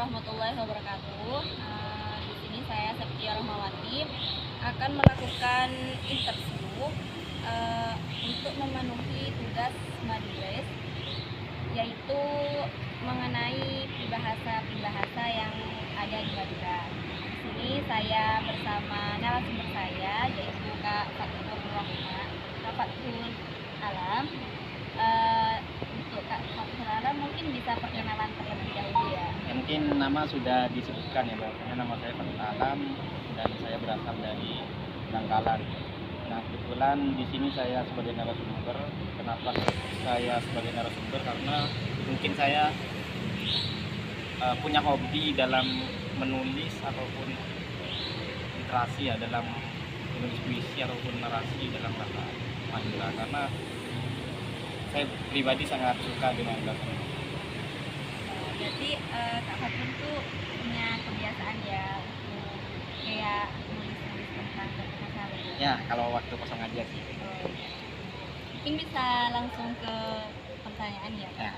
warahmatullahi wabarakatuh. Di sini saya Septia Rahmawati akan melakukan interview untuk memenuhi tugas Madures, yaitu mengenai peribahasa yang ada di Madura. Di sini saya bersama narasumber saya, yaitu Kak Fathul Alam. Untuk Kak Fathul Alam mungkin bisa perkenalan terlebih dahulu ya. Mungkin nama sudah disebutkan ya, bahwasanya nama saya Fathul Alam dan saya berasal dari Bangkalan. Nah, kebetulan di sini saya sebagai narasumber. Kenapa saya sebagai narasumber? Karena mungkin saya punya hobi dalam menulis ataupun literasi ya, dalam menulis puisi ataupun narasi dalam bahasa Madura, karena saya pribadi sangat suka dengan bahasa Madura. Jadi Kak Fathul tuh punya kebiasaan ya untuk kayak nulis tentang bahasa Madura. Ya, kalau waktu kosong aja sih. Mungkin bisa langsung ke pertanyaan ya. Ya.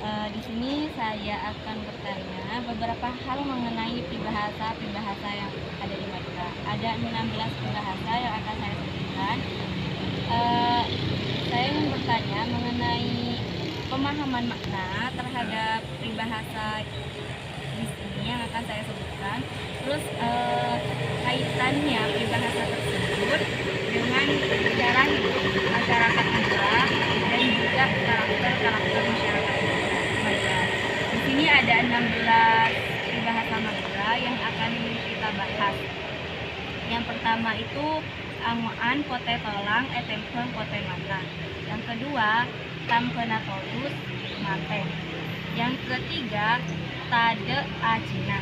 Di sini saya akan bertanya beberapa hal mengenai peribahasa yang ada di Madura. Ada 16 peribahasa yang akan saya sebutkan. Saya ingin bertanya mengenai pemahaman makna terhadap peribahasa di sini yang akan saya sebutkan. Terus kaitannya peribahasa tersebut dengan sejarah hidup masyarakat Madura dan juga karakter masyarakat Madura. Di sini ada 16 peribahasa Madura yang akan kita bahas. Yang pertama itu angoan pote tolang etempeng pote mata. Yang kedua tampena tolus mateng. Yang ketiga tade ajina.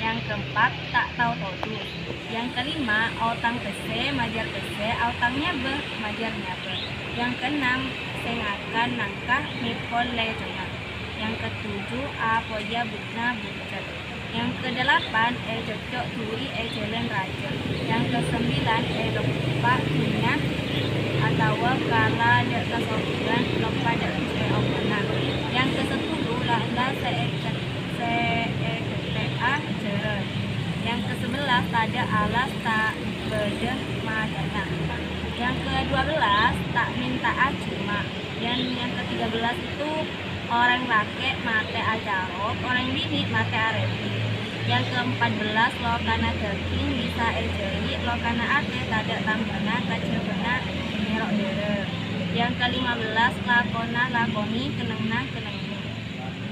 Yang keempat tak tahu todus. Yang kelima autang pese majar pese autangnya be majarnya be. Yang keenam sengakan nangkah mipol lejona. Yang ketujuh apoja butna butet. Yang kedelapan cocok turi jalan raja. Yang kesembilan lupa punya atau kala dek kesopiran lupa dek kesopiran. Yang kesepuluh lala seekta jeren. Yang ke-11 tada alas tak bedeh madana. Yang ke-12 tak minta cuma. Dan yang ke-13 itu orang laki mate ajarok, orang bini mate arepi. Yang ke-14 lokana daging bisa ejeri, lokana ate tada tambana kacebena merok dere. Yang ke-15 lakoni kenengna.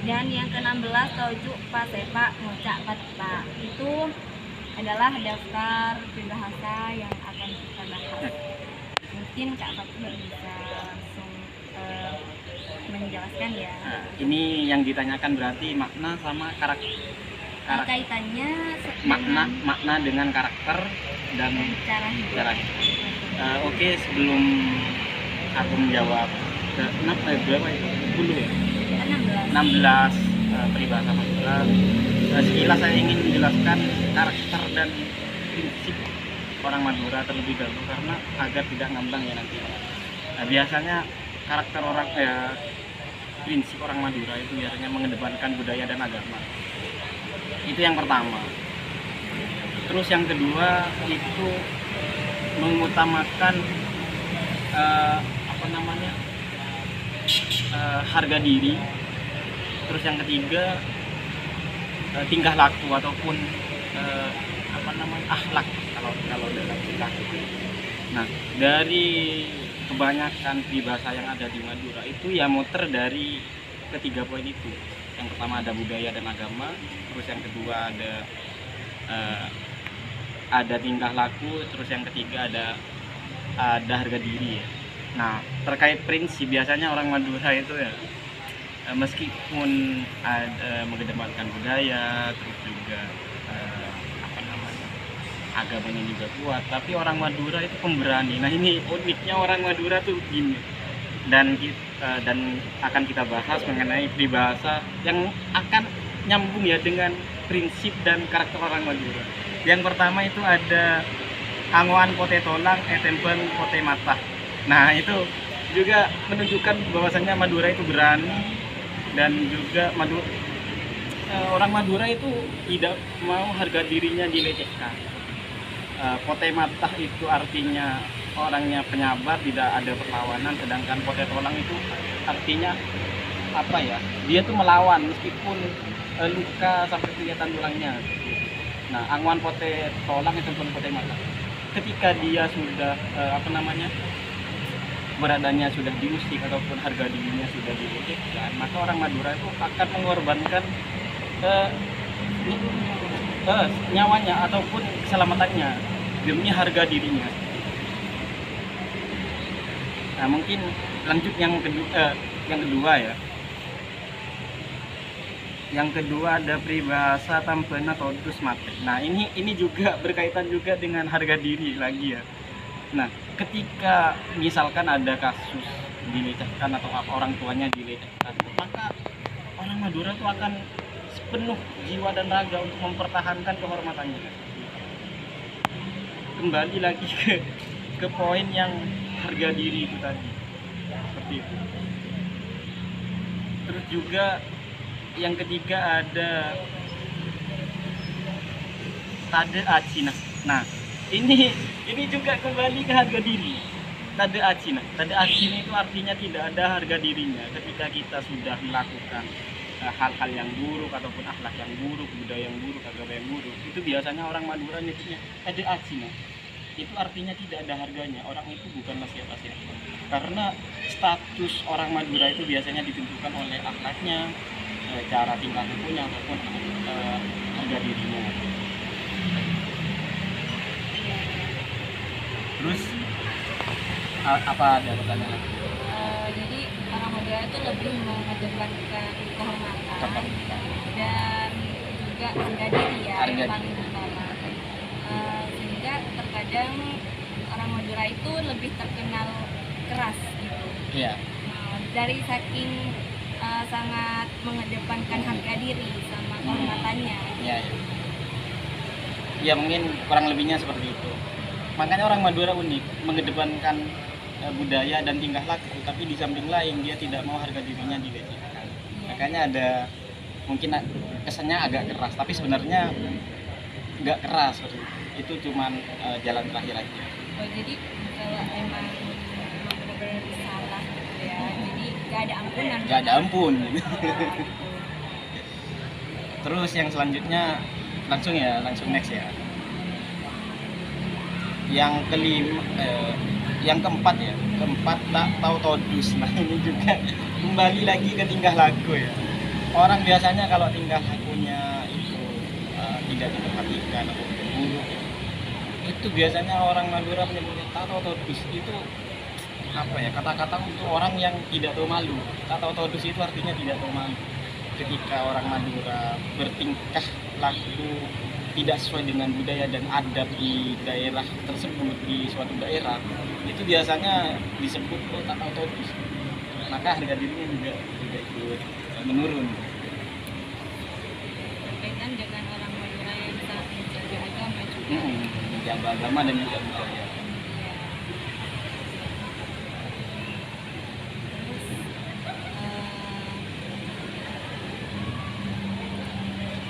Dan yang ke-16 tojuk pasepak ngocak patpa. Itu adalah daftar peribahasa yang akan kita bahas. Mungkin Kak Fathul bisa langsung menjelaskan ya. Nah, ini yang ditanyakan berarti makna sama karakter. Kaitannya Makna dengan karakter dan cara hidup. Oke, sebelum aku menjawab berapa itu? 10 ya? 16 peribahasa Madura. Sekilas saya ingin menjelaskan karakter dan prinsip orang Madura terlebih dahulu, karena agar tidak ngambang ya nanti. Nah, biasanya karakter orang prinsip orang Madura itu biasanya mengedepankan budaya dan agama. Itu yang pertama. Terus yang kedua itu mengutamakan harga diri. Terus yang ketiga tingkah laku ataupun akhlak kalau dalam tingkah. Nah, dari kebanyakan peribahasa yang ada di Madura itu ya muter dari ketiga poin itu. Yang pertama ada budaya dan agama, terus yang kedua ada tingkah laku, terus yang ketiga ada harga diri ya. Nah, terkait prinsip biasanya orang Madura itu ya meskipun mengedepankan budaya, terus juga agamanya juga kuat, tapi orang Madura itu pemberani. Nah, ini uniknya orang Madura tuh gini. Dan akan kita bahas mengenai peribahasa yang akan nyambung ya dengan prinsip dan karakter orang Madura. Yang pertama itu ada angoan pote tolang etempeng pote mata. Nah, itu juga menunjukkan bahwasannya Madura itu berani, dan juga orang Madura itu tidak mau harga dirinya dilecehkan. Potematah itu artinya orangnya penyabar, tidak ada perlawanan, sedangkan potetolang itu artinya apa ya, dia tuh melawan meskipun luka sampai kelihatan tulangnya. Nah, angwan potetolang itu pun potemata, ketika dia sudah beradanya sudah diusik ataupun harga dirinya sudah dilecehkan, maka orang Madura itu akan mengorbankan nyawanya ataupun keselamatannya demi harga dirinya. Nah, mungkin lanjut yang kedua ya. Yang kedua ada peribahasa tampena todus mate. Nah, ini juga berkaitan juga dengan harga diri lagi ya. Nah, ketika misalkan ada kasus dilecehkan atau orang tuanya dilecehkan, maka orang Madura itu akan sepenuh jiwa dan raga untuk mempertahankan kehormatannya. Kembali lagi ke poin yang harga diri itu tadi, seperti itu. Terus juga yang ketiga ada tade acina. Nah, ini juga kembali ke harga diri. Tade acina itu artinya tidak ada harga dirinya ketika kita sudah melakukan hal-hal yang buruk ataupun akhlak yang buruk, budaya yang buruk, agama yang buruk. Itu biasanya orang Madura nyebutnya tade acina. Itu artinya tidak ada harganya. Orang itu bukanlah siapa-siapa. Karena status orang Madura itu biasanya ditentukan oleh akhlaknya, cara tingkah lakunya ataupun harga dirinya. Terus apa ada pertanyaan? Jadi orang Madura itu lebih mengedepankan kehormatan dan juga harga diri ya, yang paling utama. Sehingga terkadang orang Madura itu lebih terkenal keras gitu. Iya. Dari saking sangat mengedepankan harga diri sama kehormatannya. Iya. Ya mungkin kurang lebihnya seperti itu. Makanya orang Madura unik, mengedepankan budaya dan tingkah laku, tapi di samping lain dia tidak mau harga dirinya dilecehkan. Makanya ada mungkin kesannya agak keras, tapi sebenarnya nggak keras. Itu cuman jalan terakhir aja. Oh, jadi kalau emang bersalah gitu ya, jadi nggak ada ampunan. Nggak ada ampun. Terus yang selanjutnya langsung next ya. Yang keempat tak tahu todus. Nah, ini juga kembali lagi ke tingkah laku ya. Orang biasanya kalau tingkah lakunya itu tidak diperhatikan atau buruk, itu biasanya orang Madura menyebutnya tak tahu todus. Itu apa ya, kata-kata untuk orang yang tidak tahu malu. Tak tahu todus itu artinya tidak tahu malu. Ketika orang Madura bertingkah laku tidak sesuai dengan budaya dan adab di daerah tersebut, di suatu daerah, itu biasanya disebut tak tahu todus. Maka harga dirinya juga ikut menurun. Berkaitan dengan orang Madura yang sangat menjaga agama juga. Menjaga agama dan juga budaya.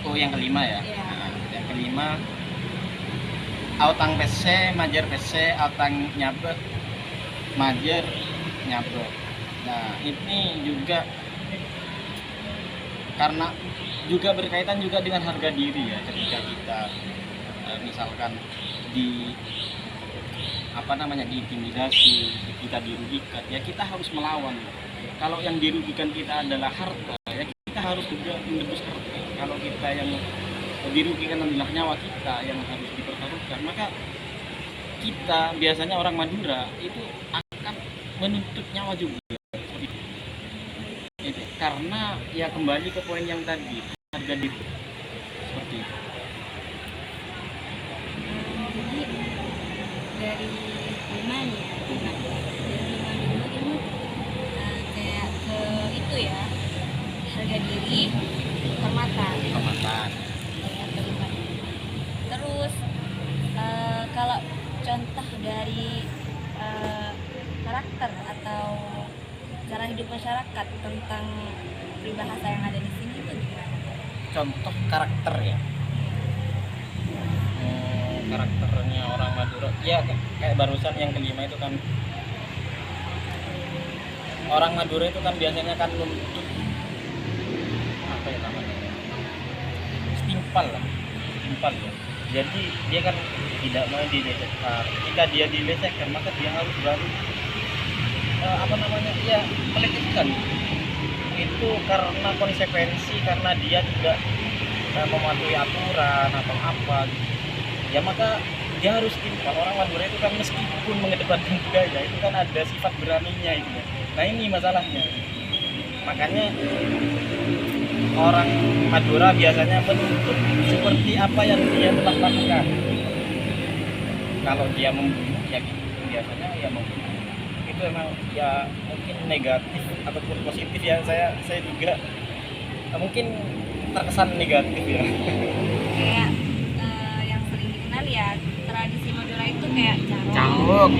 Oh, yang kelima ya. Yang kelima, autang PC, majer PC, autang nyabe, majer nyabe. Nah, ini juga karena juga berkaitan juga dengan harga diri ya. Ketika kita misalkan diintimidasi, kita dirugikan, ya kita harus melawan. Kalau yang dirugikan kita adalah harta, ya kita harus juga menebus harta. Kalau kita yang dirugikan adalah nyawa kita yang harus dipertaruhkan, maka kita biasanya orang Madura itu akan menuntut nyawa juga. Itu karena ya kembali ke poin yang tadi, harga diri seperti itu. Jadi dari limanya itu kayak ke itu ya, harga diri, kehormatan. Terus kalau contoh dari karakter atau cara hidup masyarakat tentang peribahasa yang ada di sini itu gimana? contoh karakter ya. Karakternya orang Madura ya kayak barusan yang kelima itu kan, orang Madura itu kan biasanya kan nuntut apa ya namanya, setimpal ya. Jadi dia kan tidak mau dilecehkan. Ketika dia dilecehkan maka dia harus baru ya melecehkan. Itu karena konsekuensi, karena dia tidak mematuhi aturan atau apa gitu. Ya maka dia harus timpal. Orang Madura itu kan meskipun mengedepankan budaya itu kan ada sifat beraninya itu ya. Nah ini masalahnya. Makanya orang Madura biasanya menuntut seperti apa yang dia telah lakukan. Kalau dia membunuh ya gitu, biasanya ya membunuh. Itu emang ya mungkin negatif ataupun positif ya, saya juga mungkin terkesan negatif ya. Kayak yang sering dikenal ya tradisi Madura itu kayak Carok.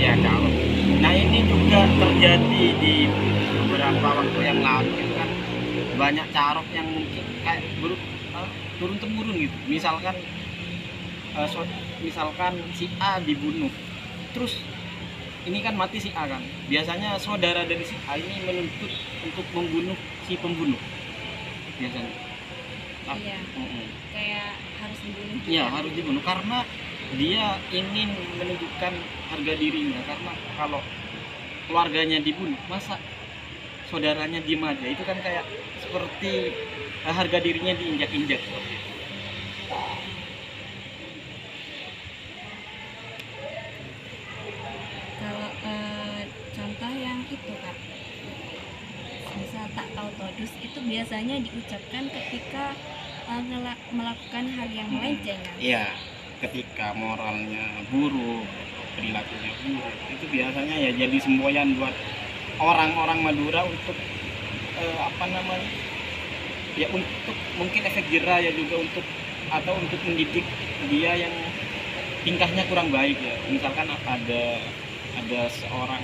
Nah ini juga terjadi di beberapa waktu yang lalu itu kan, banyak carok yang mungkin kayak turun temurun gitu. Misalkan si A dibunuh, terus ini kan mati si A kan, biasanya saudara dari si A ini menuntut untuk membunuh si pembunuh biasanya. Iya. Kayak harus dibunuh. Iya, harus dibunuh karena dia ingin menunjukkan harga dirinya. Karena kalau keluarganya dibunuh, masa saudaranya diem aja, itu kan kayak seperti harga dirinya diinjak-injak. Kalau contoh yang itu Kak, misal tak tahu todus itu biasanya diucapkan ketika melakukan hal yang melenceng kan? Iya, ketika moralnya buruk, perilakunya buruk, itu biasanya ya jadi semboyan buat orang-orang Madura untuk ya untuk mungkin efek jerah ya juga, untuk mendidik dia yang tingkahnya kurang baik ya. Misalkan ada seorang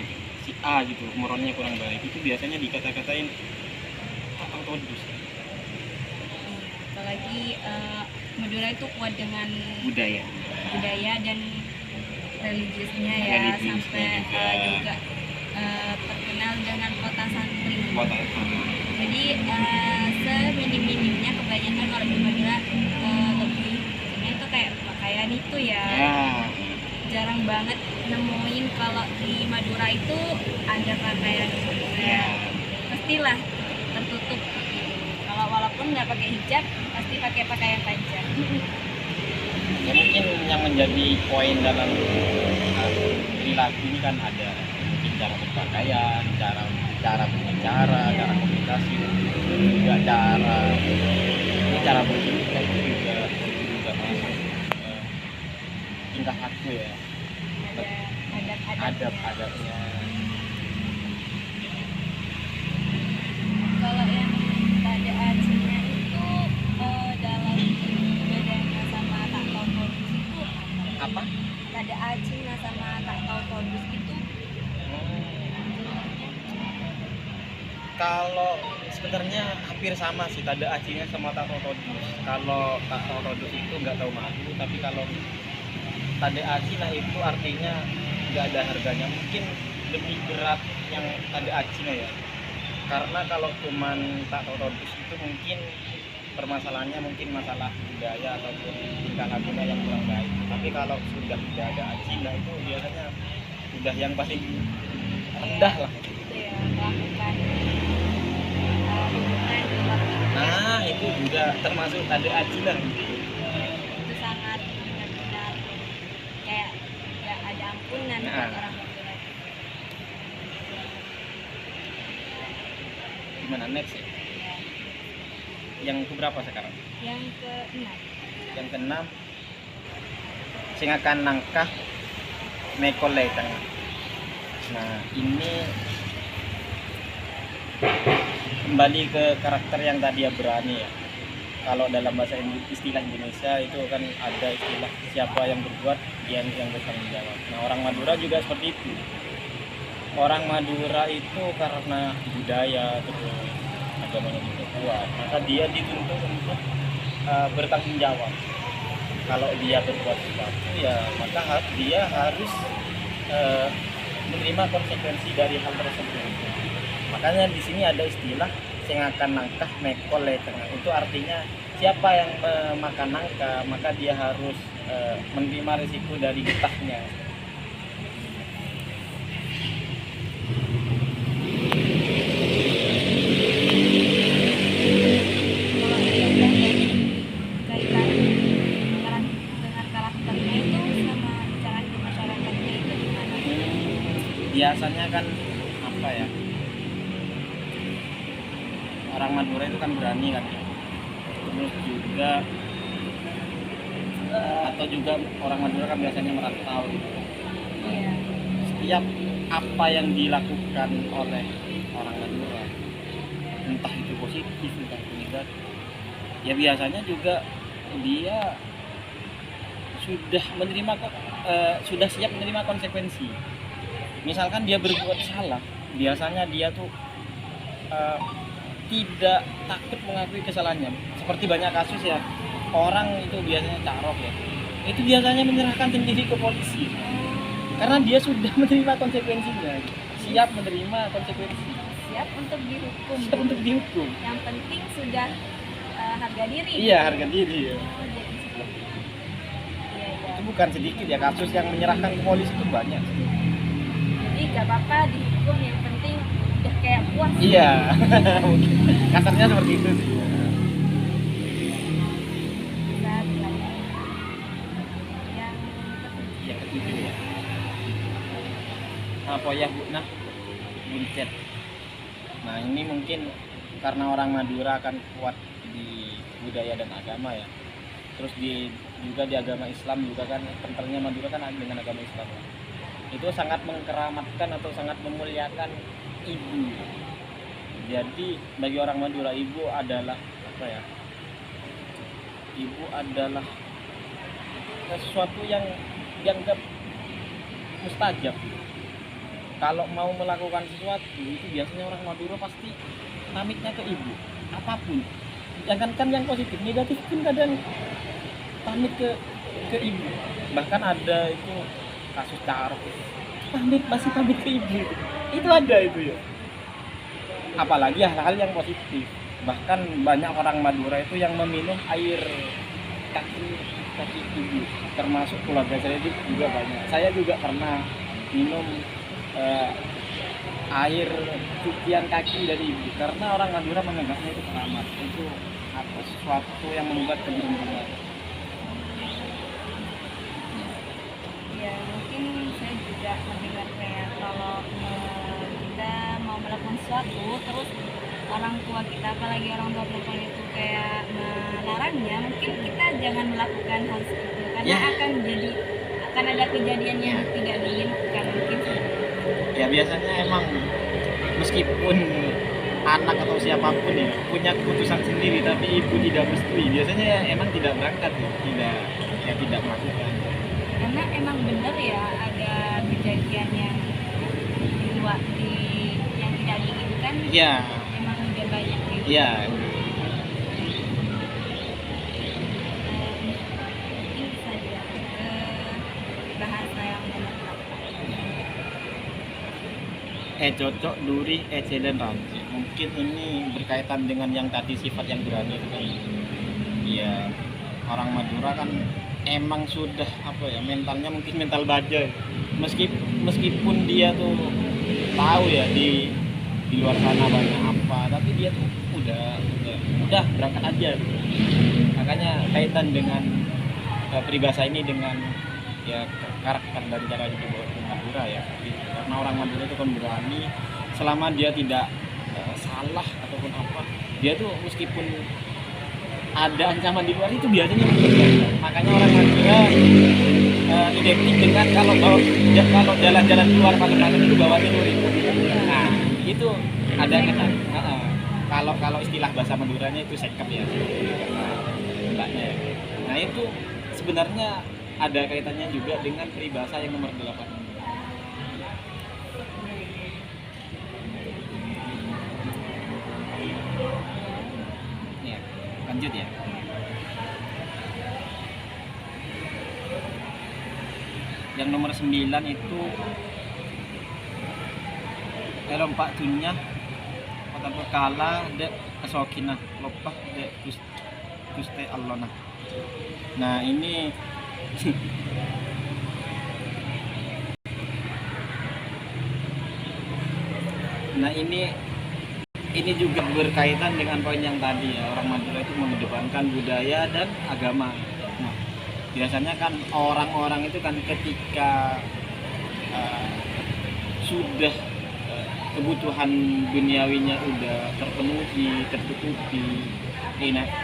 gitu, si A gitu, moralnya kurang baik, itu biasanya dikata-katain todus. Apalagi Madura itu kuat dengan budaya dan religiusnya ya, sampai juga terkenal dengan kota santri. Jadi seminim-minimnya kebanyakan kalau di Madura lebih itu kayak pakaian itu ya. Jarang banget nemuin kalau di Madura itu ada pakaian pastilah tertutup. Kalau walaupun nggak pakai hijab pasti pakai pakaian panjang. Ya mungkin yang menjadi poin dalam perilaku ini kan ada mungkin cara berpakaian, cara berbicara, cara komunikasi, juga cara berpikir itu juga masuk tingkah laku ya. Ada adab-adabnya. Kalau yang pada acinya itu dalam bedanya sama tak tahu todus itu Apa? Tada acina sama tak tahu todus itu Kalau sebenarnya hampir sama sih, tada acinya sama tak tahu todus. Kalau tak tahu todus itu nggak tahu malu, tapi kalau tada acina itu artinya nggak ada harganya. Mungkin lebih berat yang tada acina ya. Karena kalau cuman tak tahu todus itu mungkin permasalahannya mungkin masalah budaya ataupun tingkah lakunya yang kurang baik. Tapi kalau sudah tidak ada acina itu biasanya sudah yang paling rendah lah. ya, melakukan hubungan luar nikah. Nah itu juga termasuk tada acina. Itu sangat benar-benar kayak nggak ada ampunan buat orang Madura. Gimana next ya? Yang keberapa sekarang? Yang keenam. Yang keenam, sing akan nangkah mekolai tengah. Nah ini kembali ke karakter yang tadi ya, berani ya. Kalau dalam bahasa istilah Indonesia itu kan ada istilah siapa yang berbuat dia yang bertanggung jawab. Nah orang Madura juga seperti itu. Orang Madura itu karena budaya terus agamanya juga kuat, maka dia dituntut untuk bertanggung jawab. Kalau dia berbuat sesuatu ya maka dia harus menerima konsekuensi dari hal tersebut. Makanya di sini ada istilah sing akan nangkah mekol tengah. Itu artinya siapa yang memakan nangka maka dia harus menerima risiko dari getahnya. Biasanya kan apa ya, orang Madura itu kan berani kan ya, terus juga atau juga orang Madura kan biasanya merantau gitu. Setiap apa yang dilakukan oleh orang Madura, entah itu positif entah itu negatif, ya biasanya juga dia sudah siap menerima konsekuensi. Misalkan dia berbuat salah, biasanya dia tuh tidak takut mengakui kesalahannya. Seperti banyak kasus ya, orang itu biasanya carok ya, itu biasanya menyerahkan sendiri ke polisi karena dia sudah menerima konsekuensinya, siap menerima konsekuensi, siap untuk dihukum. Yang penting sudah harga diri. Iya, harga diri ya. Itu bukan sedikit ya kasus yang menyerahkan ke polisi, itu banyak. Jadi gak apa-apa dihukum, yang penting udah kayak puas. Iya. Kasarnya seperti itu sih. Yang ketujuh ya. Apa ya Bu? Nah, buncet. Nah ini mungkin karena orang Madura kan kuat di budaya dan agama ya. Terus juga di agama Islam juga kan, kentalnya Madura kan dengan agama Islam. Itu sangat mengkeramatkan atau sangat memuliakan ibu. Jadi bagi orang Madura ibu adalah apa ya? Ibu adalah sesuatu yang dianggap mustajab. Kalau mau melakukan sesuatu itu biasanya orang Madura pasti pamitnya ke ibu, apapun. Jangankan yang positif, negatif pun kadang pamit ke ibu. Bahkan ada itu kasus carok, masih pamit ke ibu. Itu ada itu ya. Apalagi hal-hal yang positif. Bahkan banyak orang Madura itu yang meminum air kaki ibu, termasuk keluarga saya juga banyak. Saya juga pernah minum air cucian kaki dari ibu, karena orang Madura menganggapnya itu keramat, itu sesuatu yang membuat keberuntungan. Ya mungkin saya juga mendengar kayak kalau kita mau melakukan sesuatu terus orang tua kita, apalagi orang tua perempuan itu kayak melarangnya, mungkin kita jangan melakukan hal seperti itu karena akan ada kejadian yang tidak diinginkan mungkin. Ya biasanya emang meskipun anak atau siapapun ya punya keputusan sendiri tapi ibu tidak merestui, biasanya ya emang tidak berangkat ya, tidak melakukan. Karena emang benar ya ada kejadian yang yang tidak diinginkan. Iya. Emang udah banyak gitu. Iya. Mungkin bisa dia ke bahasa yang benar. Cocok duri jelen ranci. Mungkin ini berkaitan dengan yang tadi sifat yang berani itu kan. Iya, orang Madura kan emang sudah apa ya, mentalnya mungkin mental baja. Meskipun dia tuh tahu ya di luar sana banyak apa, tapi dia tuh udah berangkat aja. Makanya kaitan dengan peribahasa ini dengan ya karakter dan cara hidup orang Madura ya. Karena orang Madura itu kan berani, selama dia tidak salah ataupun apa, dia tuh meskipun ada ancaman di luar itu biasanya mengerjakan. Makanya orang Madura identik dengan kalau jalan-jalan keluar malam-malam itu bawa celurit. Nah itu ada kesan. Kalau istilah bahasa Maduranya itu sekep ya, mbaknya. Nah itu sebenarnya ada kaitannya juga dengan peribahasa yang nomor 8. lanjut ya. Yang nomor 9 itu Pak dunya kata kala dek kesokinah lopah dek Gusti Allah. Nah ini ini juga berkaitan dengan poin yang tadi ya, orang Madura itu mengedepankan budaya dan agama. Nah, biasanya kan orang-orang itu kan ketika sudah kebutuhan duniawinya udah terpenuhi, tercukupi,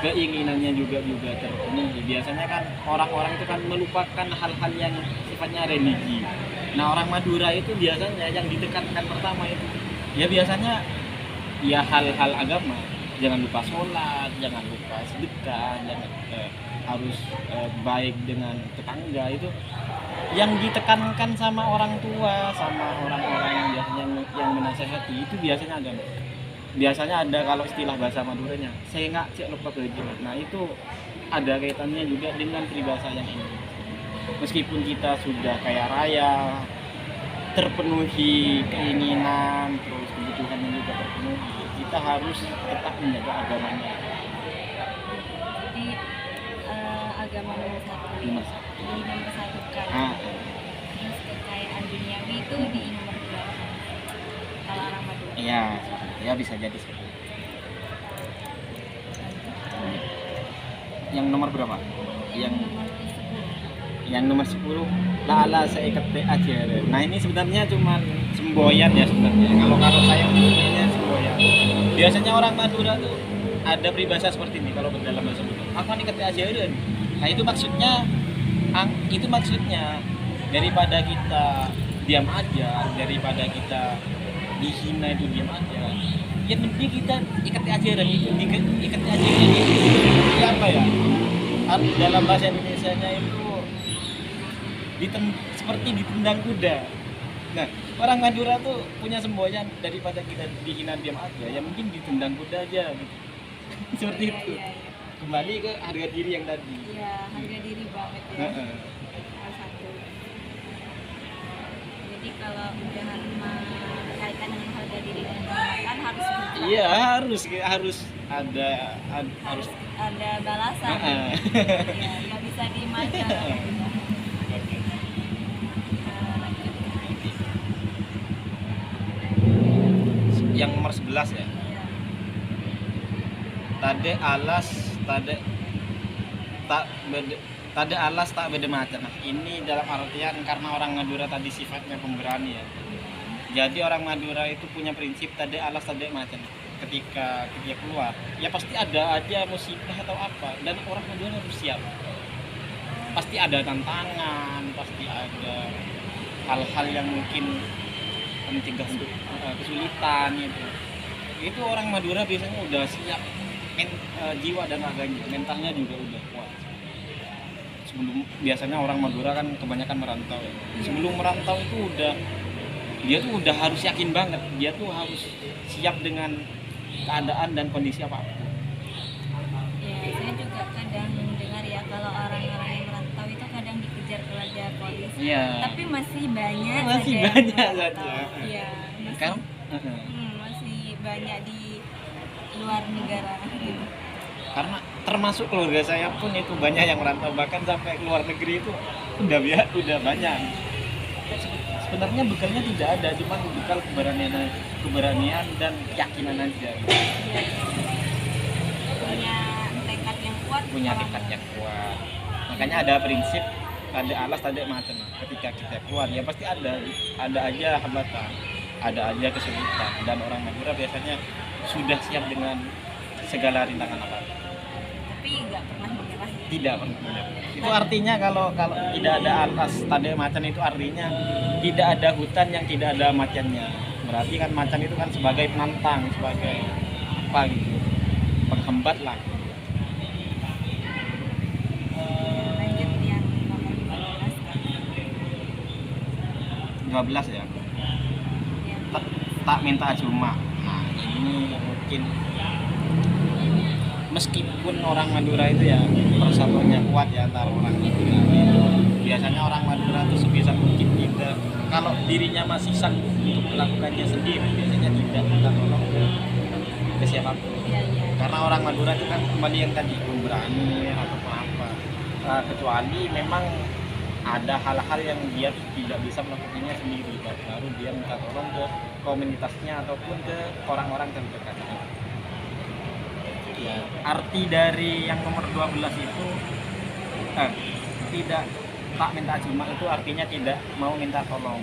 keinginannya juga terpenuhi. Biasanya kan orang-orang itu kan melupakan hal-hal yang sifatnya religi. Nah orang Madura itu biasanya yang ditekankan pertama itu ya biasanya ya hal-hal agama. Jangan lupa sholat, jangan lupa sedekah, jangan harus baik dengan tetangga. Itu yang ditekankan sama orang tua, sama orang-orang yang biasanya yang menasehati itu biasanya agama. Biasanya ada kalau istilah bahasa Maduranya, saya nggak cek lupa kejilat. Nah itu ada kaitannya juga dengan peribahasa yang ini. Meskipun kita sudah kaya raya, terpenuhi keinginan, terus kebutuhannya juga terpenuhi, kita harus tetap menjaga agamanya. Jadi agama nomor satu kan. Terus kekayaan duniawi itu di nomor 2 kalau orang Madura. Iya, ya bisa jadi seperti itu. Yang nomor berapa? Yang nomor 10 lala seikat aja. Nah ini sebenarnya cuma semboyan ya sebenarnya. Kalau saya menyebutnya semboyan. Biasanya orang Madura tuh ada peribahasa seperti ini kalau dalam bahasa Madura. Aku ikat aja. Nah itu maksudnya daripada kita diam aja, daripada kita dihina itu diam aja. Ya mending kita ikat ajaran itu, ikat ajaran itu apa ya? Dalam bahasa Indonesianya itu seperti ditendang kuda. Nah, orang Madura tuh punya semboyan daripada kita dihina diam aja, ya mungkin ditendang kuda aja gitu. Seperti itu. Kembali ke harga diri yang tadi. Iya, harga diri banget ya. Salah satu. Jadi kalau udah kaitan dengan harga diri dan kehormatan harus bergerak. Iya, harus ada balasan. Iya, nggak bisa diem aja. Yang nomor 11 ya. Tade alas tak beda macam. Nah, ini dalam artian karena orang Madura tadi sifatnya pemberani ya. Jadi orang Madura itu punya prinsip tade alas tade macam. Ketika dia keluar, ya pasti ada aja musibah atau apa, dan orang Madura harus siap. Pasti ada tantangan, pasti ada hal-hal yang mungkin mencegah kesulitan gitu. Itu orang Madura biasanya udah siap jiwa dan raganya, mentalnya juga udah kuat. Sebelum biasanya orang Madura kan kebanyakan merantau ya. Sebelum merantau itu dia tuh udah harus yakin banget, dia tuh harus siap dengan keadaan dan kondisi apapun. Ya, saya juga kadang mendengar ya kalau orang-orang yang merantau itu kadang dikejar oleh polisi. Iya. Tapi masih banyak saja. Iya, masih banyak di luar negara gitu. Karena termasuk keluarga saya pun itu banyak yang merantau, bahkan sampai ke luar negeri itu udah banyak. Sebenarnya bekalnya tidak ada, cuma bekal keberanian dan keyakinan aja. Iya. Punya tekad yang kuat. Makanya ada prinsip tanda alas tanda macam. Ketika kita keluar ya pasti ada aja hambatan, ada aja kesulitan, dan orang Madura biasanya sudah siap dengan segala rintangan apa. Tapi nggak pernah menyerah. Tidak pernah menyerah. Itu artinya kalau tidak ada alas tanda macan itu artinya tidak ada hutan yang tidak ada macannya. Berarti kan macan itu kan sebagai penantang, sebagai apa gitu, penghambat lah. Lanjut yang nomor 15 ya. Tak minta cuma. Nah ini mungkin meskipun orang Madura itu ya persatuannya kuat ya antar orang Madura, biasanya orang Madura itu sebisa mungkin tidak, kalau dirinya masih sanggup untuk melakukannya sendiri biasanya tidak minta tolong ke siapapun. Iya, iya. Karena orang Madura itu kan kembali yang tadi berani atau apa. Kecuali memang ada hal-hal yang dia tidak bisa melakukannya sendiri, baru dia minta tolong ke komunitasnya ataupun ke orang-orang terdekatnya. Ya, arti dari yang nomor 12 itu tidak tak minta cuma itu artinya tidak mau minta tolong.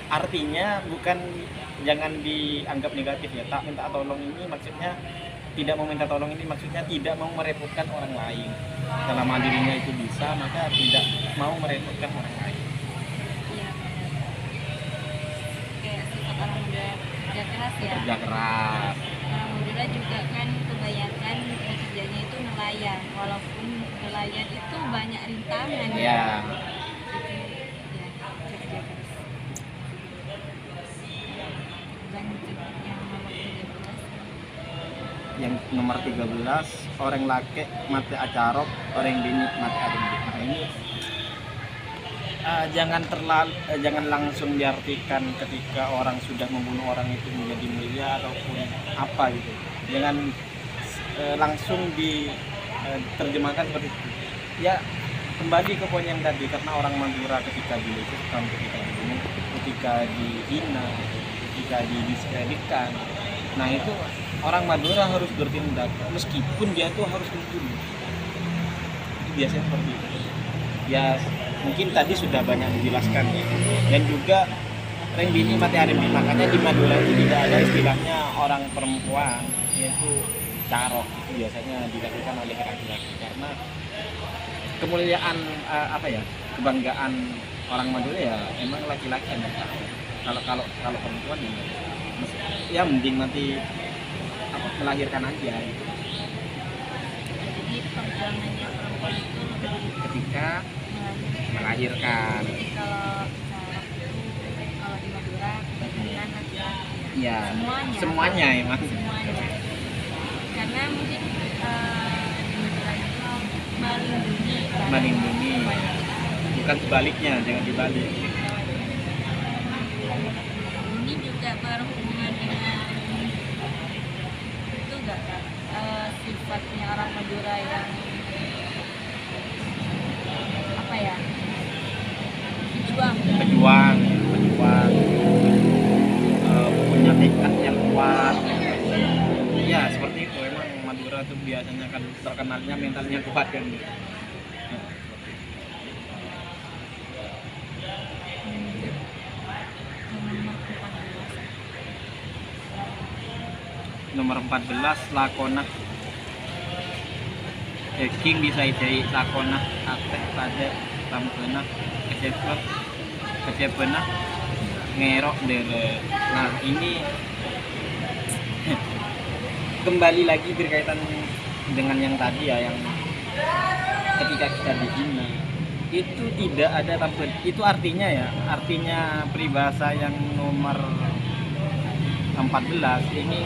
Artinya bukan, jangan dianggap negatif ya. Tak minta tolong ini maksudnya, tidak mau minta tolong ini maksudnya tidak mau merepotkan orang lain. Selama dirinya itu bisa, maka tidak mau merepotkan orang lain. Iya, kayak sifat orang muda kerja keras ya. Kerja keras. Orang Madura juga kan kebanyakan kerjanya itu nelayan, walaupun nelayan itu banyak rintangan Ya. Jadi, ya kerja keras. Lanjut yang nomor 13. Yang nomor 13, orang laki mati acarok, orang bini mati adem. Nah ini jangan langsung diartikan ketika orang sudah membunuh orang itu menjadi mulia ataupun apa gitu. Jangan langsung diterjemahkan seperti itu. Ya kembali ke poin yang tadi, karena orang Madura ketika dilecehkan, ketika dibunuh, ketika dihina, ketika didiskreditkan, nah itu orang Madura harus bertindak meskipun dia tuh harus membunuh. Itu biasanya seperti itu. Ya mungkin tadi sudah banyak dijelaskan ya. Dan juga Reng Bini Mati Aremi, makanya di Madura itu tidak ada istilahnya orang perempuan, yaitu carok. Itu biasanya dilakukan oleh laki-laki karena kemuliaan kebanggaan orang Madura ya emang laki-laki yang carok. Kalau perempuan ya mending nanti melahirkan aja gitu. Jadi perjuangannya perempuan itu lebih Ketika melahirkan. Jadi kalau cara kalau di Madura kebanyakan laki-laki Ya, semuanya emang. semuanya. Karena mungkin di Madura itu melindungi Bukan sebaliknya, jangan dibalik. ini juga berhubungan dengan itu enggak Kak? Sifatnya orang Madura yang apa ya, pejuang, punya tekad yang kuat. Ya seperti itu, emang Madura tuh biasanya kan terkenalnya mentalnya kuat kan. Nomor 14, lakonah King bisa ijai lakonah ateh pada tampenah kecepenah ngerok dere. Nah ini kembali lagi berkaitan dengan yang tadi ya, yang ketika kita dihina itu tidak ada tampil. Itu artinya peribahasa yang nomor 14 ini,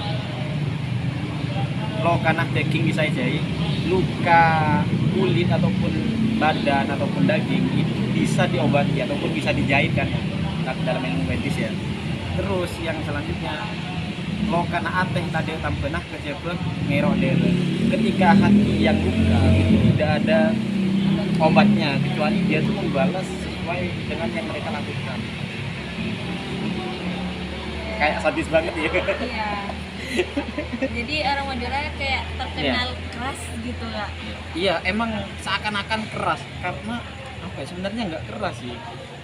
lo kanah daging bisa jahit, luka kulit ataupun badan ataupun daging itu bisa diobati ataupun bisa dijahit kan dalam ilmu medis ya. Terus yang selanjutnya, lo kana ateh tadi tampenah keceplek ngerok dere. Ketika hati yang luka itu tidak ada obatnya kecuali dia tuh membalas sesuai dengan yang mereka lakukan. Kayak sadis banget ya. Iya. Jadi orang Madura kayak terkenal keras gitu Kak. Iya, emang seakan-akan keras karena apa ya, sebenarnya nggak keras sih.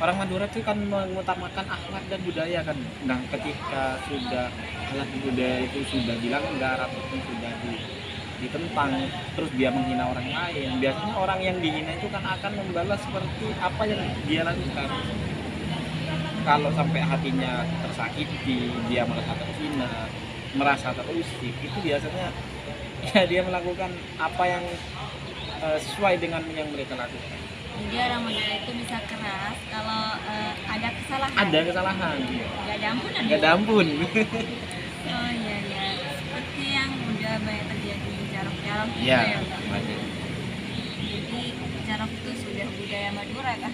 Orang Madura itu kan mengutamakan akhlak dan budaya kan. Nah, ketika sudah akhlak dan budaya itu sudah dilanggar ataupun sudah ditentang, terus dia menghina orang lain, biasanya orang yang dihina itu kan akan membalas seperti apa yang dia lakukan. Kalau sampai hatinya tersakiti, dia merasa terhina, merasa terusik, itu biasanya ya dia melakukan apa yang sesuai dengan yang mereka lakukan. Jadi orang Madura itu bisa keras kalau ada kesalahan. Ada kesalahan. Gak ada ampun. Gak ada ampun. Oh iya. Seperti yang udah banyak terjadi jarok-jarok orang tua Iya, ya Kak. wajib. Jadi cara itu sudah budaya Madura kah?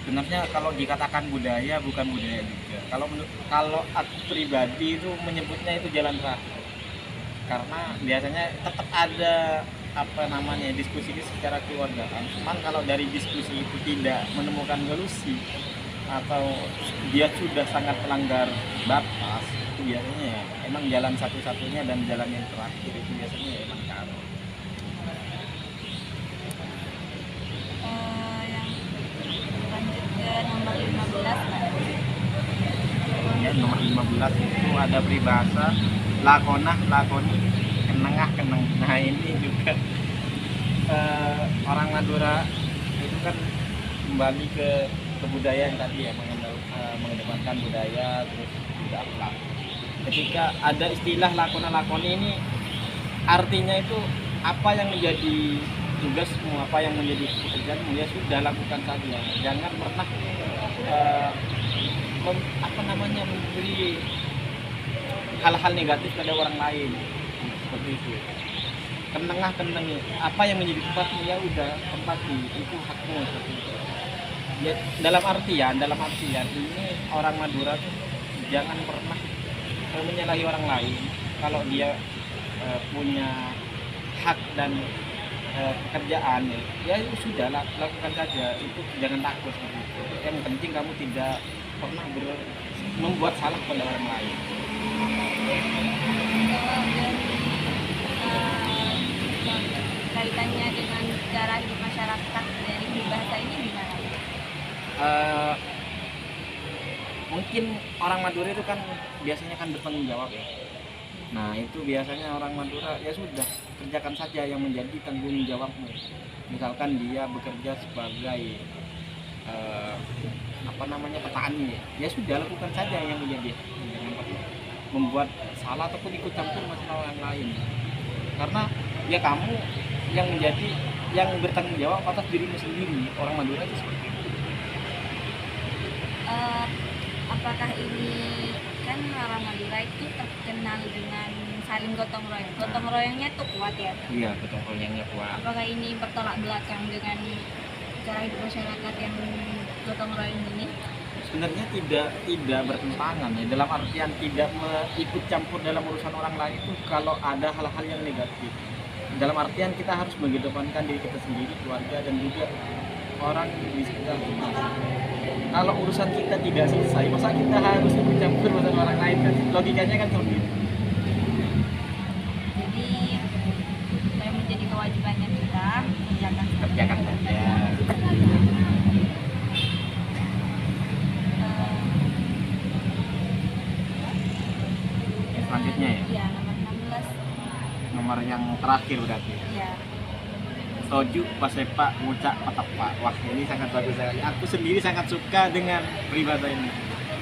Sebenarnya kalau dikatakan budaya bukan budaya juga. Kalau aku pribadi itu menyebutnya itu jalan terakhir. Karena biasanya tetap ada apa namanya diskusi secara keluargaan. Cuman kalau dari diskusi itu tidak menemukan solusi atau dia sudah sangat melanggar batas, itu biasanya ya emang jalan satu-satunya dan jalan yang terakhir itu biasanya ya emang karo. Yang lanjut ke nomor 15 Kak. Ya, nomor 15 itu ada peribahasa lakonah lakoni kenengah keneng. Nah ini juga orang Madura itu kan kembali ke kebudayaan tadi ya, mengedepankan budaya terus juga akhlak. Ketika ada istilah lakona lakoni ini artinya itu apa yang menjadi tugasmu, apa yang menjadi pekerjaanmu ya sudah lakukan saja. Jangan pernah memberi hal-hal negatif pada orang lain seperti itu. Kenengah kenengi apa yang menjadi tempatmu ya udah tempati, itu hakmu seperti itu. Ya, dalam artian ini orang Madura tuh jangan pernah menyalahi orang lain kalau dia punya hak dan pekerjaan ya sudah lakukan saja, itu jangan takut seperti itu. Yang penting kamu tidak pernah membuat salah pada orang lain. Kaitannya dengan cara hidup masyarakat dari bahasa ini gimana? Mungkin orang Madura itu kan biasanya kan bertanggung jawab ya. Nah itu biasanya orang Madura ya sudah kerjakan saja yang menjadi tanggung jawabmu. Misalkan dia bekerja sebagai petani ya sudah lakukan saja yang menjadi, jangan pernah membuat salah ataupun ikut campur masalah orang lain, karena ya kamu yang bertanggung jawab atas dirimu sendiri. Orang Madura itu seperti itu. Apakah ini kan orang Madura itu terkenal dengan saling gotong royong. Gotong royongnya tuh kuat ya? Iya, gotong royongnya kuat. Apakah ini bertolak belakang dengan cara hidup masyarakat yang gotong royong ini? Sebenarnya tidak bertentangan ya, dalam artian tidak ikut campur dalam urusan orang lain itu kalau ada hal-hal yang negatif. Dalam artian kita harus mengedepankan diri kita sendiri, keluarga, dan juga orang di sekitar kita. Kalau urusan kita tidak selesai, masa kita harus ikut campur urusan orang lain? Kan logikanya kan seperti itu. Jadi yang menjadi kewajibannya kita kerjakan saja. Selanjutnya ya? Iya, nomor 16. Nomor yang terakhir berarti. Iya. Toju pasepa ngucak patepa. Wah ini sangat bagus sekali. Aku sendiri sangat suka dengan peribahasa ini.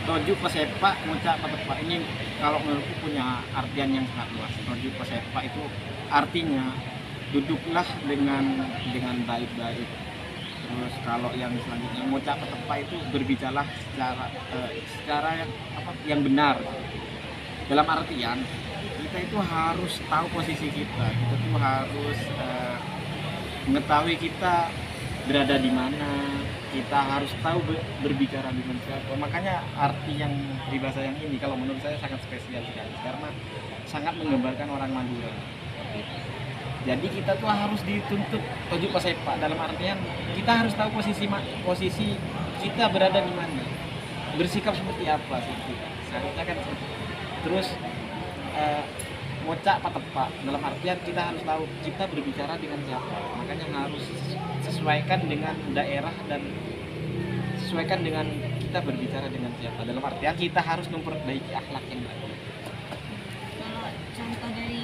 Toju pasepa ngucak patepa. Ini kalau menurutku punya artian yang sangat luas. Toju pasepa itu artinya duduklah dengan baik-baik. Terus kalau yang selanjutnya ngucak patepa itu berbicaralah secara yang benar. Dalam artian kita itu harus tahu posisi kita tuh harus mengetahui kita berada di mana, kita harus tahu berbicara dengan siapa. Makanya arti yang peribahasa yang ini kalau menurut saya sangat spesial sekali karena sangat menggambarkan orang Madura. Jadi kita tuh harus dituntut toju pasepa, dalam artian kita harus tahu posisi kita berada di mana, bersikap seperti apa sih kita. Seharusnya kan terus ngocak patepa, dalam artian kita harus tahu kita berbicara dengan siapa. Makanya harus sesuaikan dengan daerah dan sesuaikan dengan kita berbicara dengan siapa. Dalam artian kita harus memperbaiki akhlak yang baik. Kalau contoh dari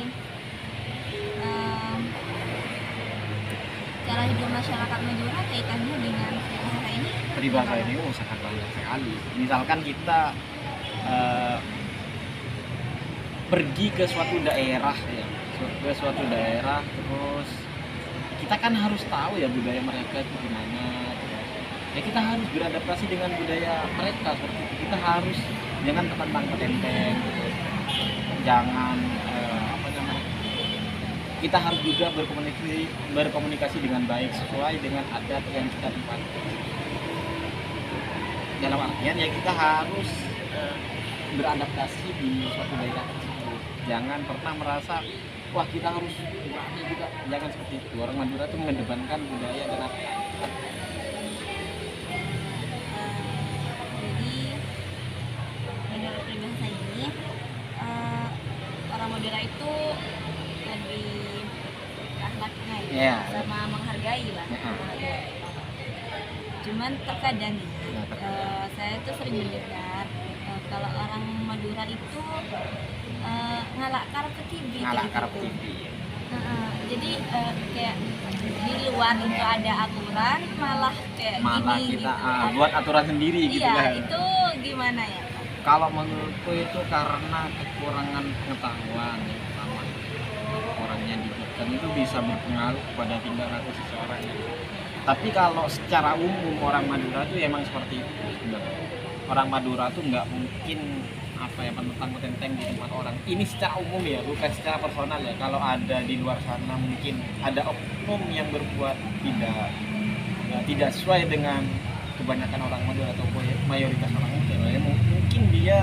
cara hidup masyarakat Madura kaitannya dengan peribahasa ini? Peribahasa ini sangat banyak sekali. Misalkan kita pergi ke suatu daerah ya, terus kita kan harus tahu ya budaya mereka itu gimana. Ya kita harus beradaptasi dengan budaya mereka seperti itu. Kita harus jangan petentang petenteng, jangan kita harus juga berkomunikasi dengan baik sesuai dengan adat yang kita tempati. Dalam artian ya kita harus beradaptasi di suatu daerah tersebut. Jangan pernah merasa wah kita harus berani juga. Jangan seperti itu. Orang Madura itu mengedepankan budaya dan adat. Jadi menurut peribahasa ini orang Madura itu lebih akhlaknya ya, sama menghargai lah. Cuman terkadang saya tuh sering mendengar kalau orang Madura itu ngalak karep ke TV. Jadi kayak di luar itu ada aturan malah kayak gini kita gitu. Buat aturan sendiri gitu Iya, kan. itu gimana ya? Kalau menurutku itu karena kekurangan pengetahuan sama orang yang didikan itu bisa berpengaruh pada tindak laku seseorang. Tapi kalau secara umum orang Madura itu emang seperti itu sebenarnya. Orang Madura tuh nggak mungkin mentang-menteng di tempat orang. Ini secara umum ya, bukan secara personal ya. Kalau ada di luar sana mungkin ada oknum yang berbuat tidak sesuai dengan kebanyakan orang Madura atau mayoritas orang Madura. Ya, mungkin dia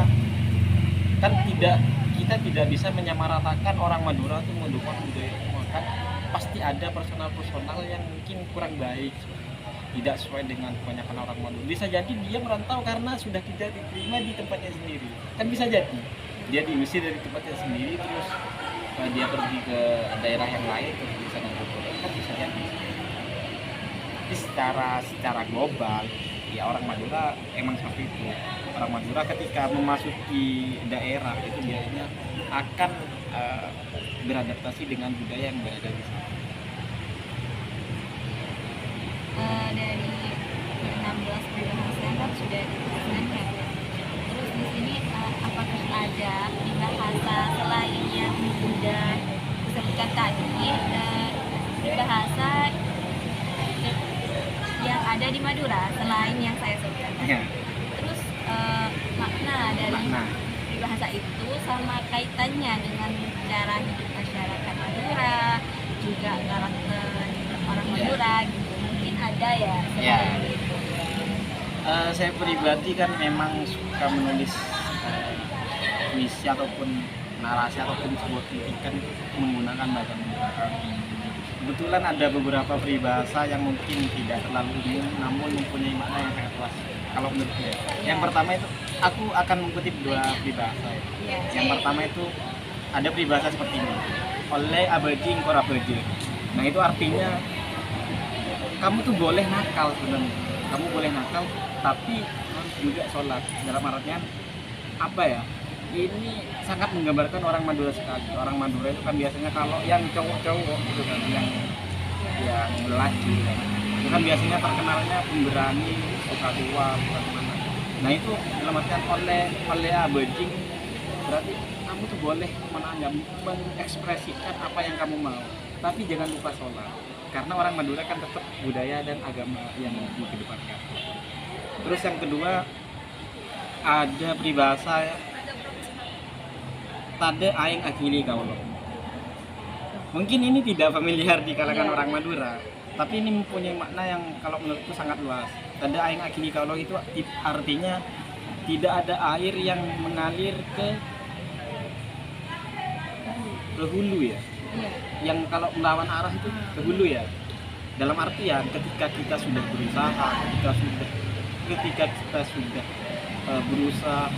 kan kita tidak bisa menyamaratakan orang Madura itu mendukung budaya semua kan. Pasti ada personal yang mungkin kurang baik, tidak sesuai dengan kebanyakan orang Madura. Bisa jadi dia merantau karena sudah tidak diterima di tempatnya sendiri. Kan bisa jadi dia diusir dari tempatnya sendiri, terus dia pergi ke daerah yang lain terus bisa ngikutin. Kan bisa jadi. Jadi secara global ya orang Madura emang seperti itu. Orang Madura ketika memasuki daerah itu biasanya akan beradaptasi dengan budaya yang berada di sana. Dari 16 peribahasa kan sudah dijelaskan ya. Terus di sini apakah ada peribahasa selain yang sudah disebutkan tadi, peribahasa yang ada di Madura selain yang saya sebutkan tadi? Ya. Terus makna dari peribahasa itu sama kaitannya dengan cara hidup masyarakat Madura, juga karakter orang Madura gitu. Mungkin ada ya. Saya pribadi kan memang suka menulis puisi ataupun narasi ataupun sebuah kritikan menggunakan bahasa Madura. Kebetulan ada beberapa peribahasa yang mungkin tidak terlalu umum namun mempunyai makna yang sangat luas. Kalau menurut saya, yang pertama itu aku akan mengutip dua peribahasa. Yang pertama itu ada peribahasa seperti ini. Oleh abadi engkau abadi. Nah itu artinya kamu tuh boleh nakal sebenarnya. Kamu boleh nakal tapi harus juga sholat. Dalam artian apa ya? Ini sangat menggambarkan orang Madura sekali. Orang Madura itu kan biasanya kalau yang cowok-cowok gitu kan, yang lelaki kan, itu kan biasanya terkenalnya pemberani, suka tua, bukan mana. Nah itu dalam artian oleh abading berarti kamu tuh boleh mengekspresikan apa yang kamu mau, tapi jangan lupa sholat. Karena orang Madura kan tetap budaya dan agama yang dikedepankan. Terus yang kedua ada peribahasa tade aing akili kaulo. Mungkin ini tidak familiar di kalangan orang Madura, tapi ini mempunyai makna yang kalau menurutku sangat luas. Tade aing akili kaulo itu artinya tidak ada air yang mengalir ke hulu ya. Yang kalau melawan arah itu ke hulu ya. Dalam artian ketika kita sudah berusaha, ketika kita sudah berusaha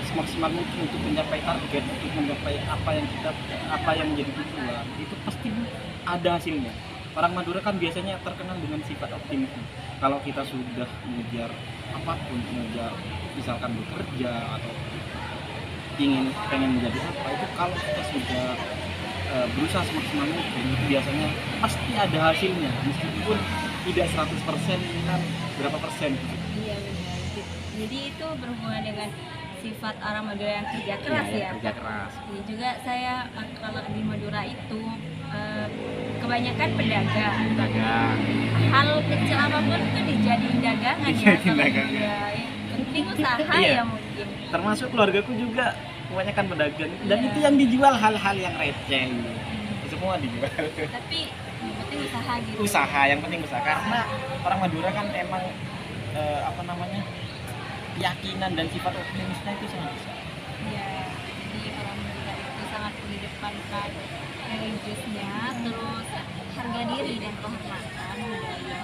semaksimal mungkin untuk mencapai target, untuk mencapai apa yang menjadi tujuan, itu pasti ada hasilnya. Orang Madura kan biasanya terkenal dengan sifat optimis. Kalau kita sudah mengejar apapun, misalkan bekerja atau pengen menjadi apa, itu kalau kita sudah berusaha semaksimal mungkin, itu biasanya pasti ada hasilnya, meskipun tidak 100% dengan berapa persen gitu. Iya benar. Jadi itu berhubungan dengan sifat orang Madura yang kerja keras ya. Kerja keras. Jadi juga saya kalau di Madura itu kebanyakan pedagang. Hal kecil apapun itu dijadiin dagangan ya. Yang penting usaha ya mungkin. Termasuk keluargaku juga kebanyakan pedagang dan itu yang dijual hal-hal yang receh. semua dijual. Tapi yang penting usaha gitu. Usaha, yang penting usaha, karena orang Madura kan emang apa namanya, keyakinan dan sifat optimisnya itu sangat besar. Iya, jadi orang Madura itu sangat mengedepankan religiusnya, terus harga diri dan kehormatan budaya.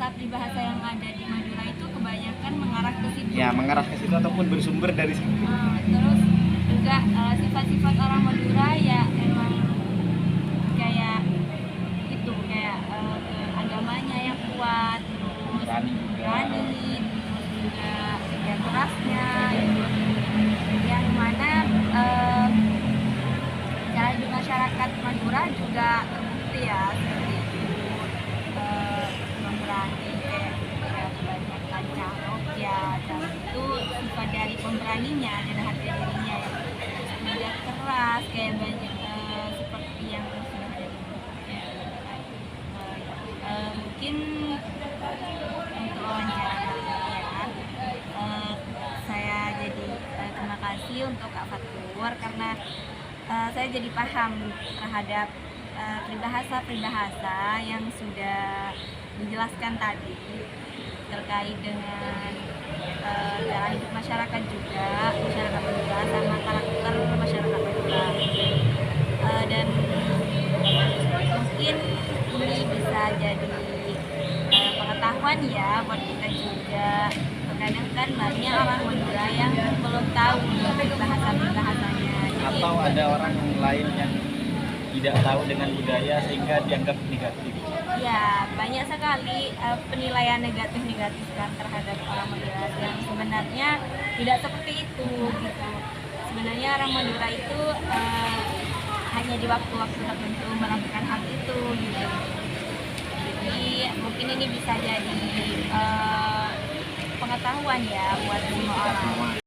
Jadi bahasa yang ada di Madura itu kebanyakan mengarah ke situ. Ya, mengarah ke situ ataupun bersumber dari situ. Terus juga sifat-sifat orang Madura ya emang kayak itu, kayak agamanya yang kuat, terus berani, terus juga kerja kerasnya, yang mana cara hidup masyarakat Madura juga terbukti ya, seperti itu, memberani, kayak kebanyakan carok ya, dan itu sifat dari pemberaninya dan harga dirinya ya, kerja keras, kayak banyak seperti yang sudah ada di bukunya. Mungkin untuk wawancara kali ini ya, saya jadi terima kasih untuk Kak Fatur karena saya jadi paham terhadap peribahasa yang sudah dijelaskan tadi terkait dengan cara hidup masyarakat juga, masyarakat Madura sama karakter masyarakat Madura. Dan mungkin ini bisa jadi pengetahuan ya buat kita juga. Terkadang kan banyak orang Madura yang belum tahu bahasa-bahasanya. Atau ada orang lain yang tidak tahu dengan budaya sehingga dianggap negatif. Ya, banyak sekali penilaian negatif kan terhadap orang Madura yang sebenarnya tidak seperti itu gitu. Sebenarnya orang Madura itu hanya di waktu-waktu tertentu melakukan hal itu gitu. Jadi mungkin ini bisa jadi pengetahuan ya buat semua orang.